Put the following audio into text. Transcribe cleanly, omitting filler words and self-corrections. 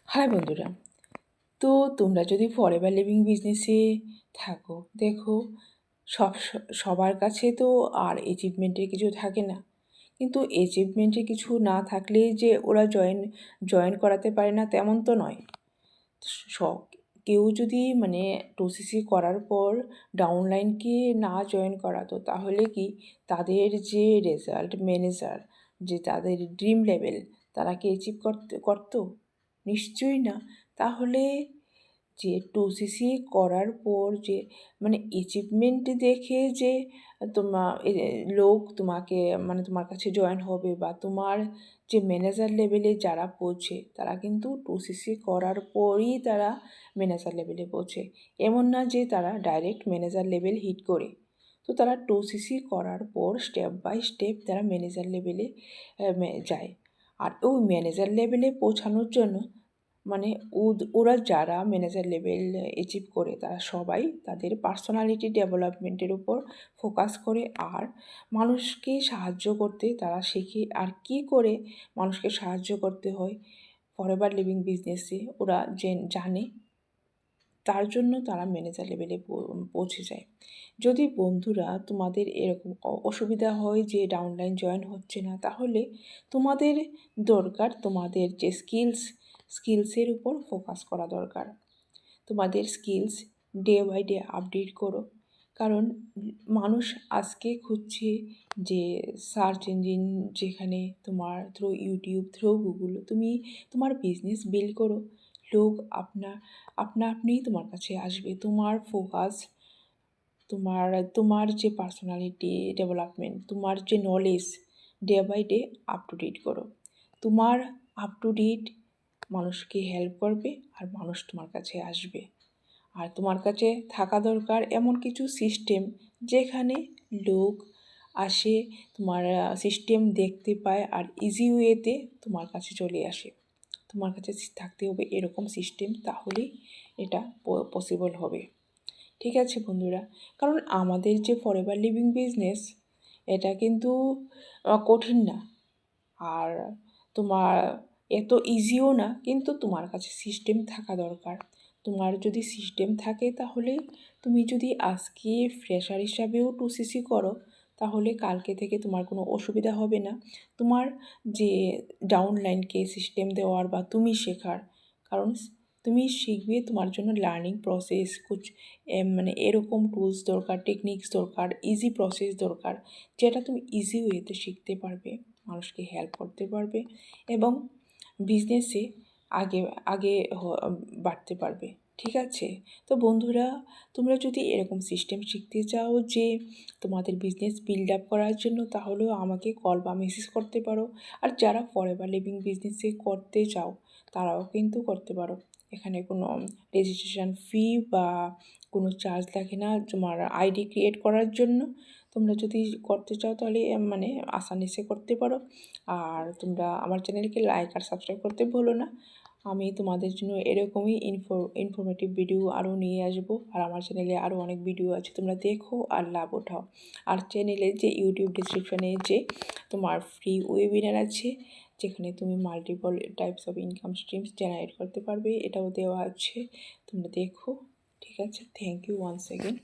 High বন্ধুরা, তো তোমরা যদি ফরএভার লিভিং বিজনেসে থাকো, দেখো সবার কাছে তো আর অ্যাচিভমেন্টের কিছু থাকে না। কিন্তু অ্যাচিভমেন্টের কিছু না থাকলে যে ওরা জয়েন করাতে পারে না তেমন তো নয়। সব কেউ যদি টোসিসি করার পর ডাউনলাইনকে না জয়েন করাতো, তাহলে কি তাদের যে রেজাল্ট ম্যানেজার, যে তাদের ড্রিম লেভেল, তারা কি অ্যাচিভ করতো? নিশ্চয়ই না। তাহলে যে টোসিসি করার পর যে অ্যাচিভমেন্ট দেখে যে লোক তোমাকে তোমার কাছে জয়েন হবে, বা তোমার যে ম্যানেজার লেভেলে যারা পৌঁছে, তারা কিন্তু টোসিসি করার পরই তারা ম্যানেজার লেভেলে পৌঁছে। এমন না যে তারা ডাইরেক্ট ম্যানেজার লেভেল হিট করে। তো তারা টোসিসি করার পর স্টেপ বাই স্টেপ তারা ম্যানেজার লেভেলে যায়। আর ওই ম্যানেজার লেভেলে পৌঁছানোর জন্য ওরা যারা ম্যানেজার লেভেল অ্যাচিভ করে, তারা সবাই তাদের পার্সোনালিটি ডেভেলপমেন্টের উপর ফোকাস করে, আর মানুষকে সাহায্য করতে তারা শেখে। আর কি করে মানুষকে সাহায্য করতে হয় ফরএভার লিভিং বিজনেসে ওরা জানে, তার জন্য তারা ম্যানেজার লেভেলে পৌঁছে যায়। যদি বন্ধুরা তোমাদের এরকম অসুবিধা হয় যে ডাউনলাইন জয়েন হচ্ছে না, তাহলে তোমাদের দরকার তোমাদের যে স্কিলসের উপর ফোকাস করা দরকার। তোমাদের skills day by day update করো। কারণ মানুষ আজকে খুঁজছে যে সার্চ ইঞ্জিন, যেখানে তোমার থ্রু ইউটিউব, থ্রু গুগল তুমি তোমার বিজনেস বিল্ড করো, লোক আপনিই তোমার কাছে আসবে। তোমার ফোকাস, তোমার যে পার্সোনালিটি ডেভেলপমেন্ট, তোমার যে knowledge, day by day up to date করো। তোমার আপ টু ডেট মানুষকে হেল্প করবে, আর মানুষ তোমার কাছে আসবে। আর তোমার কাছে থাকা দরকার এমন কিছু সিস্টেম, যেখানে লোক আসে, তোমার সিস্টেম দেখতে পায়, আর ইজি ওয়েতে তোমার কাছে চলে আসে। তোমার কাছে থাকতে হবে এরকম সিস্টেম, তাহলেই এটা পসিবল হবে। ঠিক আছে বন্ধুরা, কারণ আমাদের যে ফরএভার লিভিং বিজনেস, এটা কিন্তু কঠিন না, আর তোমার এত ইজিও না। কিন্তু তোমার কাছে সিস্টেম থাকা দরকার। তোমার যদি সিস্টেম থাকে, তাহলে তুমি যদি আজকে ফ্রেশার হিসাবেও টোসিসি করো, তাহলে কালকে থেকে তোমার কোনো অসুবিধা হবে না তোমার যে ডাউনলাইনকে সিস্টেম দেওয়ার বা তুমি শেখার। কারণ তুমি শিখবে, তোমার জন্য লার্নিং প্রসেস এরকম টুলস দরকার, টেকনিক্স দরকার, ইজি প্রসেস দরকার, যেটা তুমি ইজি ওয়েতে শিখতে পারবে, মানুষকে হেল্প করতে পারবে, এবং বিজনেসে আগে আগে বাড়তে পারবে। ঠিক আছে? তো বন্ধুরা, তোমরা যদি এরকম সিস্টেম শিখতে চাও যে তোমাদের বিজনেস বিল্ড আপ করার জন্য, তাহলেও আমাকে কল বা মেসেজ করতে পারো। আর যারা ফরএভার লিভিং বিজনেসে করতে চাও, তারাও কিন্তু করতে পারো। এখানে কোনো রেজিস্ট্রেশন ফি বা কোনো চার্জ লাগে না তোমার আইডি ক্রিয়েট করার জন্য। তোমরা যদি করতে চাও, তাহলে আসানিসে করতে পারো। আর তোমরা আমার চ্যানেলকে লাইক আর সাবস্ক্রাইব করতে ভুলো না। আমি তোমাদের জন্য এরকমই ইনফরমেটিভ ভিডিও আরও নিয়ে আসবো। আর আমার চ্যানেলে আরও অনেক ভিডিও আছে, তোমরা দেখো আর লাভ ওঠাও। আর চ্যানেলে যে ইউটিউব ডিসক্রিপশানে যে তোমার ফ্রি ওয়েবিনার আছে, যেখানে তুমি multiple types of income streams generate করতে পারবে, এটাও দেওয়া আছে, তোমরা দেখো। ঠিক আছে, থ্যাংক ইউ ওয়ান্স এগেন।